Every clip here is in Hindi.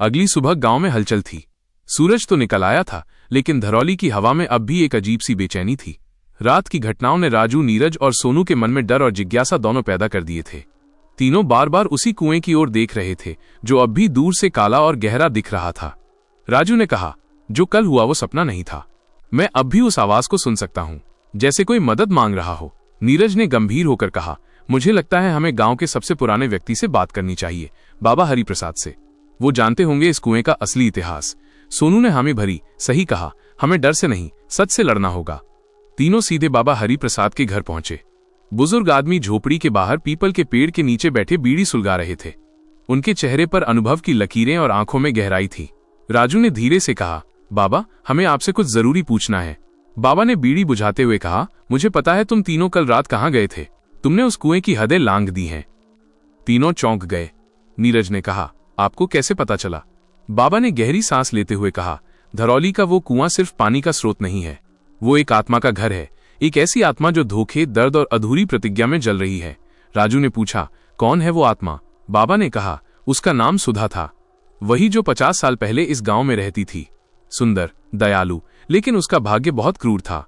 अगली सुबह गांव में हलचल थी। सूरज तो निकल आया था, लेकिन धरौली की हवा में अब भी एक अजीब सी बेचैनी थी। रात की घटनाओं ने राजू, नीरज और सोनू के मन में डर और जिज्ञासा दोनों पैदा कर दिए थे। तीनों बार बार उसी कुएं की ओर देख रहे थे, जो अब भी दूर से काला और गहरा दिख रहा था। राजू ने कहा, जो कल हुआ वो सपना नहीं था। मैं अब भी उस आवाज को सुन सकता हूं, जैसे कोई मदद मांग रहा हो। नीरज ने गंभीर होकर कहा, मुझे लगता है हमें गांव के सबसे पुराने व्यक्ति से बात करनी चाहिए, बाबा हरिप्रसाद से। वो जानते होंगे इस कुएं का असली इतिहास। सोनू ने हामी भरी, सही कहा, हमें डर से नहीं, सच से लड़ना होगा। तीनों सीधे बाबा हरिप्रसाद के घर पहुंचे। बुजुर्ग आदमी झोपड़ी के बाहर पीपल के पेड़ के नीचे बैठे बीड़ी सुलगा रहे थे। उनके चेहरे पर अनुभव की लकीरें और आंखों में गहराई थी। राजू ने धीरे से कहा, बाबा, हमें आपसे कुछ जरूरी पूछना है। बाबा ने बीड़ी बुझाते हुए कहा, मुझे पता है तुम तीनों कल रात कहाँ गए थे। तुमने उस कुएं की हदें लांघ दी हैं। तीनों चौंक गए। नीरज ने कहा, आपको कैसे पता चला? बाबा ने गहरी सांस लेते हुए कहा, धरौली का वो कुआं सिर्फ पानी का स्रोत नहीं है, वो एक आत्मा का घर है। एक ऐसी आत्मा जो धोखे, दर्द और अधूरी प्रतिज्ञा में जल रही है। राजू ने पूछा, कौन है वो आत्मा? बाबा ने कहा, उसका नाम सुधा था। वही जो 50 साल पहले इस गांव में रहती थी। सुंदर, दयालु, लेकिन उसका भाग्य बहुत क्रूर था।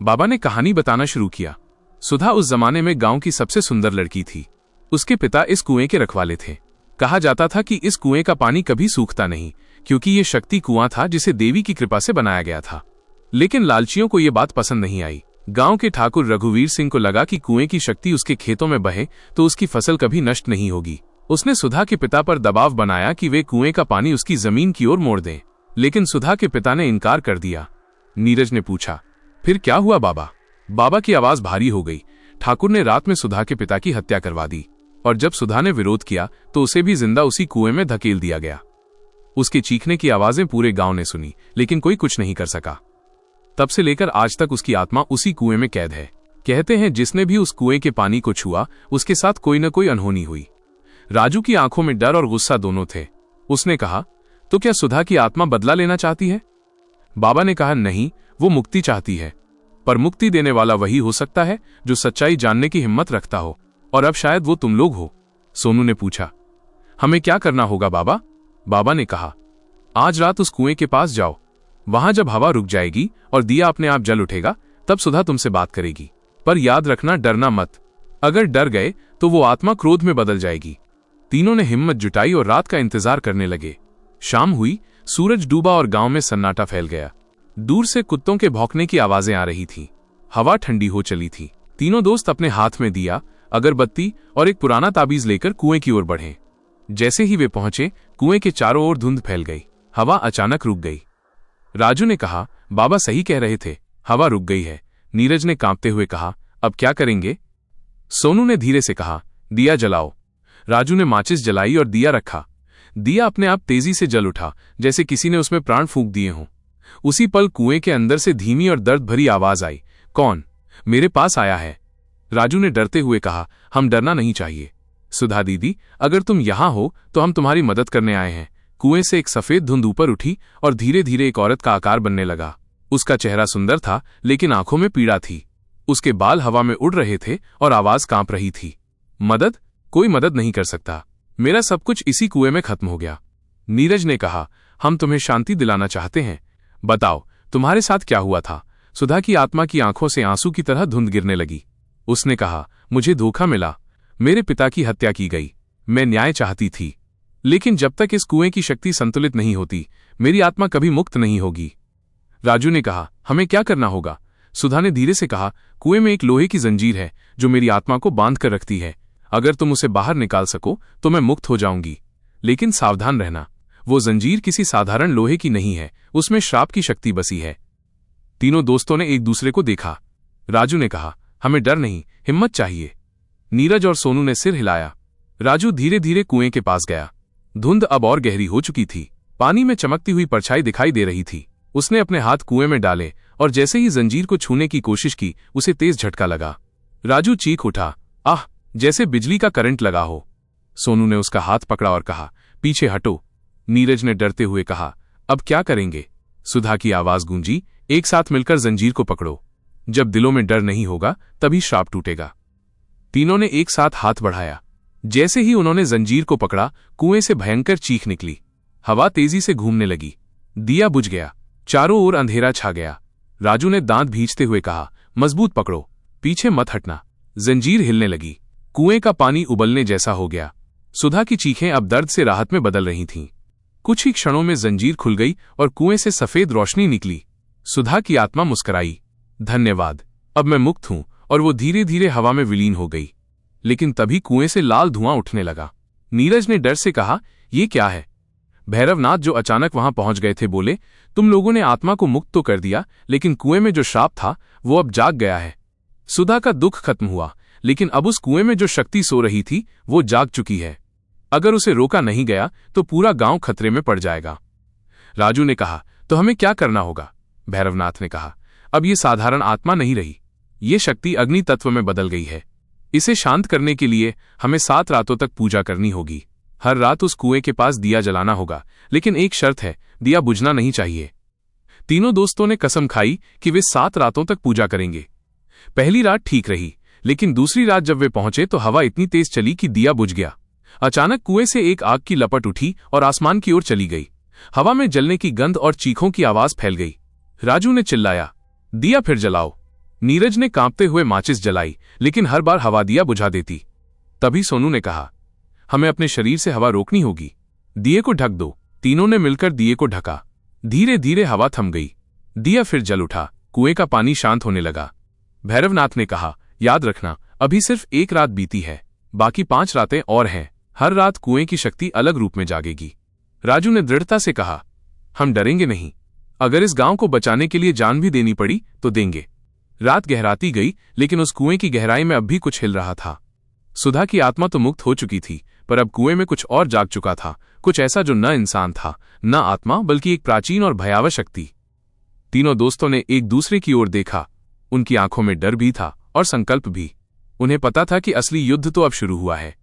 बाबा ने कहानी बताना शुरू किया। सुधा उस जमाने में गांव की सबसे सुंदर लड़की थी। उसके पिता इस कुएं के रखवाले थे। कहा जाता था कि इस कुएं का पानी कभी सूखता नहीं, क्योंकि ये शक्ति कुआं था जिसे देवी की कृपा से बनाया गया था। लेकिन लालचियों को यह बात पसंद नहीं आई। गांव के ठाकुर रघुवीर सिंह को लगा कि कुएं की शक्ति उसके खेतों में बहे तो उसकी फसल कभी नष्ट नहीं होगी। उसने सुधा के पिता पर दबाव बनाया कि वे कुएं का पानी उसकी जमीन की ओर मोड़ दें, लेकिन सुधा के पिता ने इनकार कर दिया। नीरज ने पूछा, फिर क्या हुआ बाबा? बाबा की आवाज भारी हो गई। ठाकुर ने रात में सुधा के पिता की हत्या करवा दी, और जब सुधा ने विरोध किया तो उसे भी जिंदा उसी कुएं में धकेल दिया गया। उसके चीखने की आवाजें पूरे गांव ने सुनी, लेकिन कोई कुछ नहीं कर सका। तब से लेकर आज तक उसकी आत्मा उसी कुएं में कैद है। कहते हैं जिसने भी उस कुएं के पानी को छुआ, उसके साथ कोई न कोई अनहोनी हुई। राजू की आंखों में डर और गुस्सा दोनों थे। उसने कहा, तो क्या सुधा की आत्मा बदला लेना चाहती है? बाबा ने कहा, नहीं, वो मुक्ति चाहती है, पर मुक्ति देने वाला वही हो सकता है जो सच्चाई जानने की हिम्मत रखता हो, और अब शायद वो तुम लोग हो। सोनू ने पूछा, हमें क्या करना होगा बाबा? बाबा ने कहा, आज रात उस कुएं के पास जाओ। वहां जब हवा रुक जाएगी और दिया अपने आप जल उठेगा, तब सुधा तुमसे बात करेगी। पर याद रखना, डरना मत। अगर डर गए तो वो आत्मा क्रोध में बदल जाएगी। तीनों ने हिम्मत जुटाई और रात का इंतजार करने लगे। शाम हुई, सूरज डूबा और गांव में सन्नाटा फैल गया। दूर से कुत्तों के भौंकने की आवाजें आ रही थीं। हवा ठंडी हो चली थी। तीनों दोस्त अपने हाथ में दिया, अगरबत्ती और एक पुराना ताबीज लेकर कुएं की ओर बढ़े। जैसे ही वे पहुंचे, कुएं के चारों ओर धुंध फैल गई। हवा अचानक रुक गई। राजू ने कहा, बाबा सही कह रहे थे, हवा रुक गई है। नीरज ने कांपते हुए कहा, अब क्या करेंगे? सोनू ने धीरे से कहा, दिया जलाओ। राजू ने माचिस जलाई और दिया रखा। दिया अपने आप तेजी से जल उठा, जैसे किसी ने उसमें प्राण फूंक दिए हों। उसी पल कुएं के अंदर से धीमी और दर्द भरी आवाज आई, कौन मेरे पास आया है? राजू ने डरते हुए कहा, हम डरना नहीं चाहिए। सुधा दीदी, अगर तुम यहां हो तो हम तुम्हारी मदद करने आए हैं। कुएं से एक सफेद धुंध ऊपर उठी और धीरे धीरे एक औरत का आकार बनने लगा। उसका चेहरा सुंदर था, लेकिन आंखों में पीड़ा थी। उसके बाल हवा में उड़ रहे थे और आवाज कांप रही थी। मदद? कोई मदद नहीं कर सकता। मेरा सब कुछ इसी कुएं में खत्म हो गया। नीरज ने कहा, हम तुम्हें शांति दिलाना चाहते हैं। बताओ, तुम्हारे साथ क्या हुआ था? सुधा की आत्मा की आंखों से आंसू की तरह धुंध गिरने लगी। उसने कहा, मुझे धोखा मिला। मेरे पिता की हत्या की गई। मैं न्याय चाहती थी, लेकिन जब तक इस कुएं की शक्ति संतुलित नहीं होती, मेरी आत्मा कभी मुक्त नहीं होगी। राजू ने कहा, हमें क्या करना होगा? सुधा ने धीरे से कहा, कुएं में एक लोहे की जंजीर है जो मेरी आत्मा को बांध कर रखती है। अगर तुम उसे बाहर निकाल सको तो मैं मुक्त हो जाऊंगी, लेकिन सावधान रहना, वो जंजीर किसी साधारण लोहे की नहीं है, उसमें श्राप की शक्ति बसी है। तीनों दोस्तों ने एक दूसरे को देखा। राजू ने कहा, हमें डर नहीं, हिम्मत चाहिए। नीरज और सोनू ने सिर हिलाया। राजू धीरे धीरे कुएं के पास गया। धुंध अब और गहरी हो चुकी थी। पानी में चमकती हुई परछाई दिखाई दे रही थी। उसने अपने हाथ कुएं में डाले और जैसे ही जंजीर को छूने की कोशिश की, उसे तेज झटका लगा। राजू चीख उठा, आह, जैसे बिजली का करंट लगा हो। सोनू ने उसका हाथ पकड़ा और कहा, पीछे हटो। नीरज ने डरते हुए कहा, अब क्या करेंगे? सुधा की आवाज गूंजी, एक साथ मिलकर जंजीर को पकड़ो। जब दिलों में डर नहीं होगा तभी श्राप टूटेगा। तीनों ने एक साथ हाथ बढ़ाया। जैसे ही उन्होंने जंजीर को पकड़ा, कुएं से भयंकर चीख निकली। हवा तेजी से घूमने लगी। दिया बुझ गया। चारों ओर अंधेरा छा गया। राजू ने दांत भींचते हुए कहा, मजबूत पकड़ो, पीछे मत हटना। जंजीर हिलने लगी। कुएं का पानी उबलने जैसा हो गया। सुधा की चीखें अब दर्द से राहत में बदल रही थीं। कुछ ही क्षणों में जंजीर खुल गई और कुएं से सफेद रोशनी निकली। सुधा की आत्मा मुस्कुराई। धन्यवाद, अब मैं मुक्त हूं। और वो धीरे धीरे हवा में विलीन हो गई। लेकिन तभी कुएं से लाल धुआं उठने लगा। नीरज ने डर से कहा, ये क्या है? भैरवनाथ, जो अचानक वहां पहुंच गए थे, बोले, तुम लोगों ने आत्मा को मुक्त तो कर दिया, लेकिन कुएं में जो श्राप था वो अब जाग गया है। सुधा का दुख खत्म हुआ, लेकिन अब उस कुएं में जो शक्ति सो रही थी वो जाग चुकी है। अगर उसे रोका नहीं गया तो पूरा गांव खतरे में पड़ जाएगा। राजू ने कहा, तो हमें क्या करना होगा? भैरवनाथ ने कहा, अब ये साधारण आत्मा नहीं रही, ये शक्ति अग्नि तत्व में बदल गई है। इसे शांत करने के लिए हमें 7 रातों तक पूजा करनी होगी। हर रात उस कुएं के पास दिया जलाना होगा, लेकिन एक शर्त है, दिया बुझना नहीं चाहिए। तीनों दोस्तों ने कसम खाई कि वे 7 रातों तक पूजा करेंगे। पहली रात ठीक रही, लेकिन दूसरी रात जब वे पहुंचे तो हवा इतनी तेज चली कि दिया बुझ गया। अचानक कुएं से एक आग की लपट उठी और आसमान की ओर चली गई। हवा में जलने की गंध और चीखों की आवाज फैल गई। राजू ने चिल्लाया, दिया फिर जलाओ। नीरज ने कांपते हुए माचिस जलाई, लेकिन हर बार हवा दिया बुझा देती। तभी सोनू ने कहा, हमें अपने शरीर से हवा रोकनी होगी। दिए को ढक दो। तीनों ने मिलकर दिए को ढका। धीरे धीरे हवा थम गई। दिया फिर जल उठा। कुएं का पानी शांत होने लगा। भैरवनाथ ने कहा, याद रखना, अभी सिर्फ 1 रात बीती है, बाकी 5 रातें और हैं। हर रात कुएं की शक्ति अलग रूप में जागेगी। राजू ने दृढ़ता से कहा, हम डरेंगे नहीं। अगर इस गांव को बचाने के लिए जान भी देनी पड़ी तो देंगे। रात गहराती गई, लेकिन उस कुएं की गहराई में अब भी कुछ हिल रहा था। सुधा की आत्मा तो मुक्त हो चुकी थी, पर अब कुएं में कुछ और जाग चुका था, कुछ ऐसा जो न इंसान था, न आत्मा, बल्कि एक प्राचीन और भयावह शक्ति। तीनों दोस्तों ने एक दूसरे की ओर देखा। उनकी आंखों में डर भी था और संकल्प भी। उन्हें पता था कि असली युद्ध तो अब शुरू हुआ है।